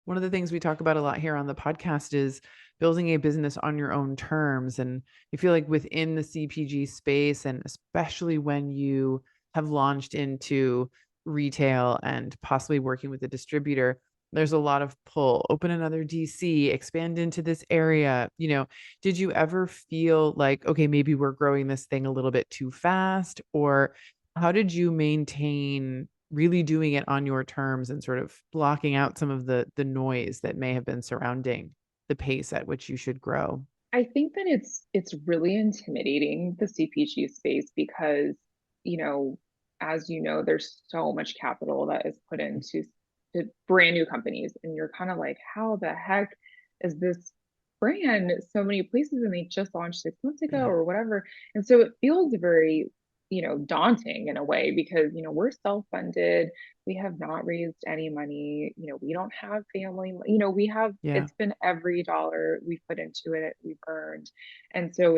One of the things we talk about a lot here on the podcast is building a business on your own terms. And I feel like within the CPG space, and especially when you have launched into retail and possibly working with a distributor, there's a lot of pull. Open another DC, expand into this area. Did you ever feel like, okay, maybe we're growing this thing a little bit too fast? Or how did you maintain really doing it on your terms and sort of blocking out some of the noise that may have been surrounding the pace at which you should grow? I think that it's really intimidating, the CPG space, because, you know, as you know, there's so much capital that is put into to brand new companies, and you're kind of like, how the heck is this brand so many places and they just launched 6 months ago Yeah. or whatever? And so it feels very, daunting in a way because, we're self-funded. We have not raised any money. We don't have family. Yeah. It's been every dollar we've put into it, we've earned. And so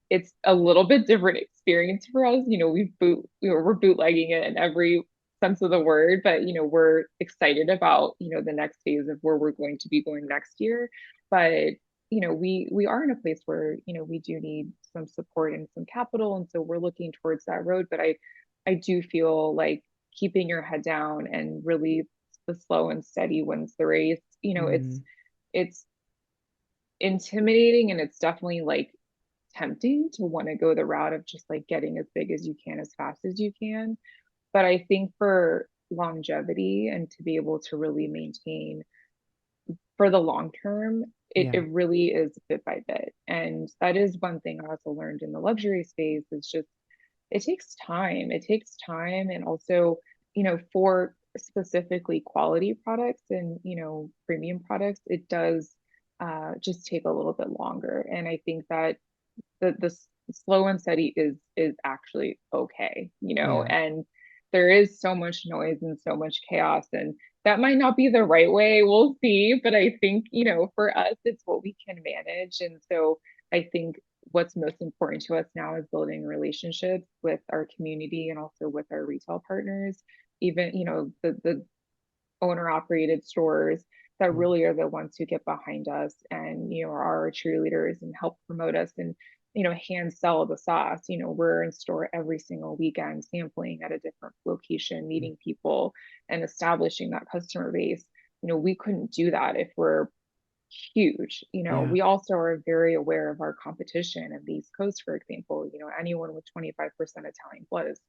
it's a little bit different experience for us. We're bootlegging it in every sense of the word, but we're excited about, the next phase of where we're going to be going next year. But we are in a place where, we do need some support and some capital. And so we're looking towards that road. But I do feel like keeping your head down and really the slow and steady wins the race. Mm, It's intimidating, and it's definitely like tempting to want to go the route of just like getting as big as you can as fast as you can. But I think for longevity and to be able to really maintain for the long term, yeah. it really is bit by bit. And that is one thing I also learned in the luxury space is just it takes time. It takes time. And also, for specifically quality products and, premium products, it does just take a little bit longer. And I think that the slow and steady is actually okay, Yeah. and there is so much noise and so much chaos, and that might not be the right way. We'll see, but I think, for us, it's what we can manage. And so I think what's most important to us now is building relationships with our community and also with our retail partners, even, the owner operated stores that Mm, really are the ones who get behind us and are our cheerleaders and help promote us and hand sell the sauce. We're in store every single weekend sampling at a different location, mm, meeting people and establishing that customer base. We couldn't do that if we're huge. yeah. We also are very aware of our competition in the East Coast, for example. Anyone with 25% Italian blood is,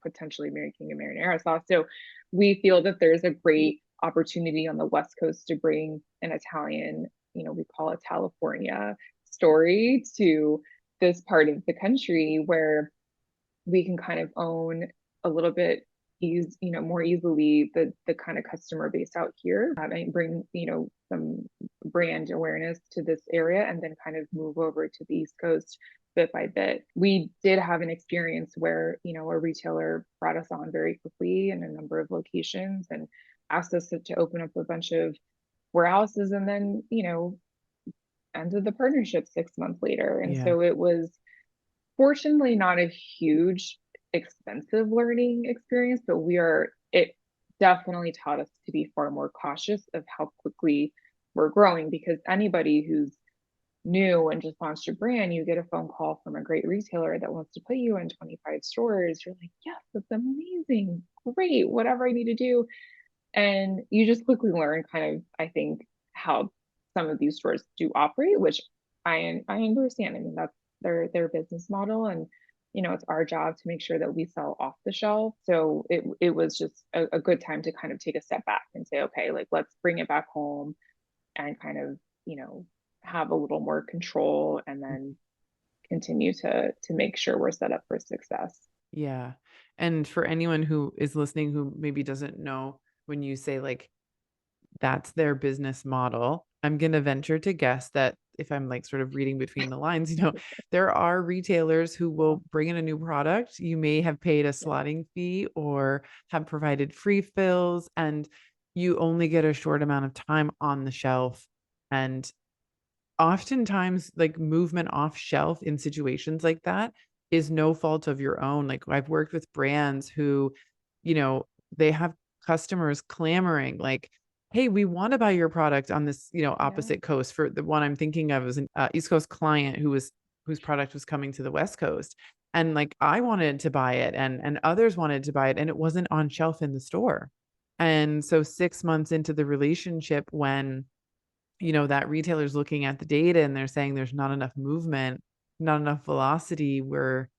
potentially making a marinara sauce. So we feel that there's a great opportunity on the West Coast to bring an Italian, we call it California story to this part of the country where we can kind of own a little bit more easily the kind of customer base out here, and bring, some brand awareness to this area and then kind of move over to the East Coast bit by bit. We did have an experience where, a retailer brought us on very quickly in a number of locations and asked us to open up a bunch of warehouses and then, ended the partnership 6 months later. And Yeah. so it was fortunately not a huge expensive learning experience, but it definitely taught us to be far more cautious of how quickly we're growing, because anybody who's new and just launched a brand, you get a phone call from a great retailer that wants to put you in 25 stores. You're like, yes, that's amazing. Great. Whatever I need to do. And you just quickly learn kind of, I think, how some of these stores do operate, which I understand. I mean, that's their business model, and it's our job to make sure that we sell off the shelf. So it was just a good time to kind of take a step back and say, okay, like let's bring it back home and kind of, have a little more control, and then continue to make sure we're set up for success. Yeah. And for anyone who is listening who maybe doesn't know, when you say like that's their business model, I'm going to venture to guess that if I'm like sort of reading between the lines, there are retailers who Yeah, will bring in a new product. You may have paid a yeah, slotting fee or have provided free fills, and you only get a short amount of time on the shelf. And oftentimes, like, movement off shelf in situations like that is no fault of your own. Like, I've worked with brands who, they have customers clamoring, like, hey, we want to buy your product on this, Yeah. opposite coast. For the one I'm thinking of is an East Coast client whose product was coming to the West Coast. And like I wanted to buy it and others wanted to buy it and it wasn't on shelf in the store. And so 6 months into the relationship, when that retailer's looking at the data and they're saying there's not enough movement, not enough velocity, we're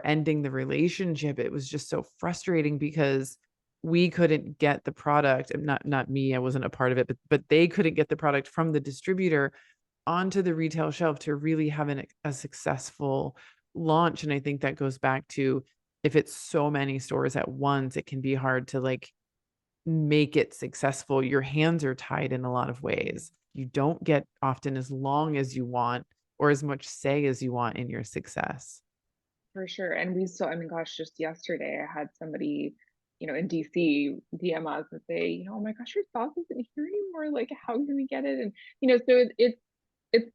ending the relationship. It was just so frustrating because we couldn't get the product, and not me, I wasn't a part of it, but they couldn't get the product from the distributor onto the retail shelf to really have a successful launch. And I think that goes back to, if it's so many stores at once, it can be hard to like make it successful. Your hands are tied in a lot of ways. You don't get often as long as you want or as much say as you want in your success. For sure. And we still, I mean, gosh, just yesterday I had somebody, in DC DM us and say, oh my gosh, your sauce isn't here anymore. Like, how can we get it? And, so it's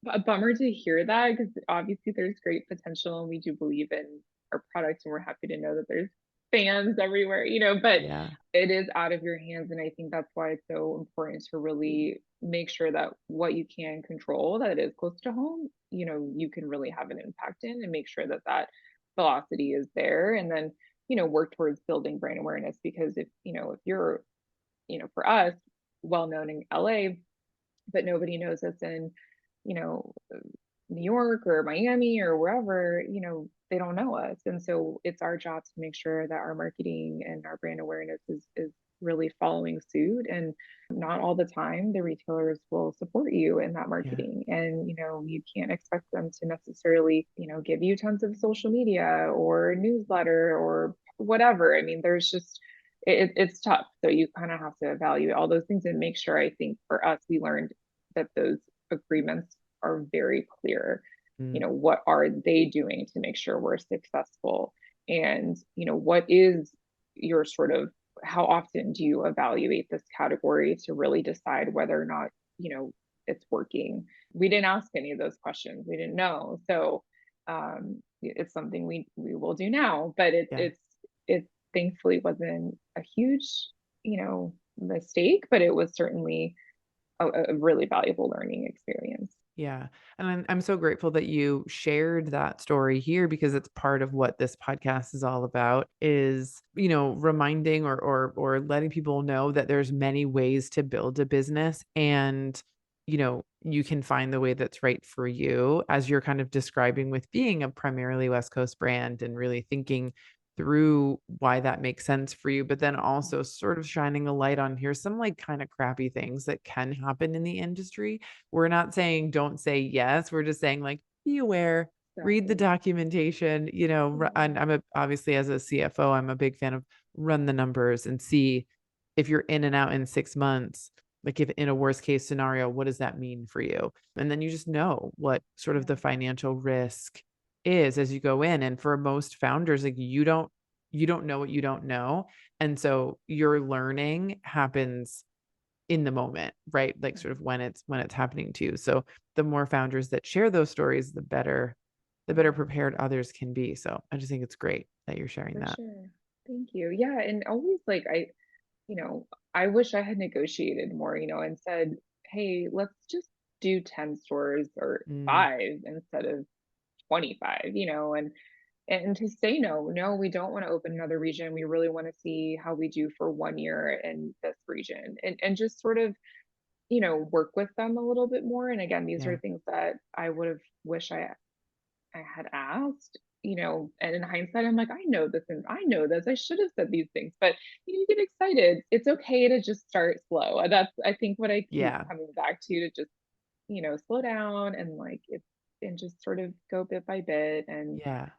a bummer to hear that, because obviously there's great potential and we do believe in our products and we're happy to know that there's fans everywhere, but Yeah. it is out of your hands. And I think that's why it's so important to really make sure that what you can control, that it is close to home, you can really have an impact in, and make sure that that velocity is there. And then, work towards building brand awareness, because if you're, for us, well known in LA, but nobody knows us in, you know, New York or Miami or wherever, they don't know us. And so it's our job to make sure that our marketing and our brand awareness is really following suit. And not all the time the retailers will support you in that Yeah. marketing. And, you can't expect them to necessarily, give you tons of social media or newsletter or whatever. I mean, there's just, it's tough. So you kind of have to evaluate all those things and make sure. I think for us, we learned that those agreements are very clear. Mm. What are they doing to make sure we're successful? And, what is your sort of, how often do you evaluate this category to really decide whether or not, it's working? We didn't ask any of those questions. We didn't know. So it's something we will do now, but Yeah. it thankfully wasn't a huge, mistake, but it was certainly a really valuable learning experience. Yeah. And I'm so grateful that you shared that story here, because it's part of what this podcast is all about, is, reminding or letting people know that there's many ways to build a business, and you can find the way that's right for you, as you're kind of describing with being a primarily West Coast brand and really thinking through why that makes sense for you, but then also sort of shining a light on, here's some like kind of crappy things that can happen in the industry. We're not saying don't say yes. We're just saying like be aware, read the Exactly. documentation, and Yeah. obviously as a CFO, I'm a big fan of run the numbers and see if you're in and out in 6 months, like if in a worst case scenario, what does that mean for you? And then you just know what sort of the Yeah. financial risk is as you go in. And for most founders, like you don't know what you don't know. And so your learning happens in the moment, right? Like sort of when it's happening to you. So the more founders that share those stories, the better Yeah, prepared others can be. So I just think it's great that you're sharing for that. sure. Thank you. Yeah, and always like you know, I wish I had negotiated more, and said, "Hey, let's just do 10 stores or Mm, 5 instead of 25," and to say no, no, we don't want to open another region. We really want to see how we do for 1 year in this region, and just sort of, work with them a little bit more. And again, these are yeah. things that I would have wished I had asked, and in hindsight, I'm like, I know this and I know this. I should have said these things, but you get excited. It's okay to just start slow. And that's, I think, what I keep Yeah. coming back to just, slow down and like it's, and just sort of go bit by bit. And Yeah.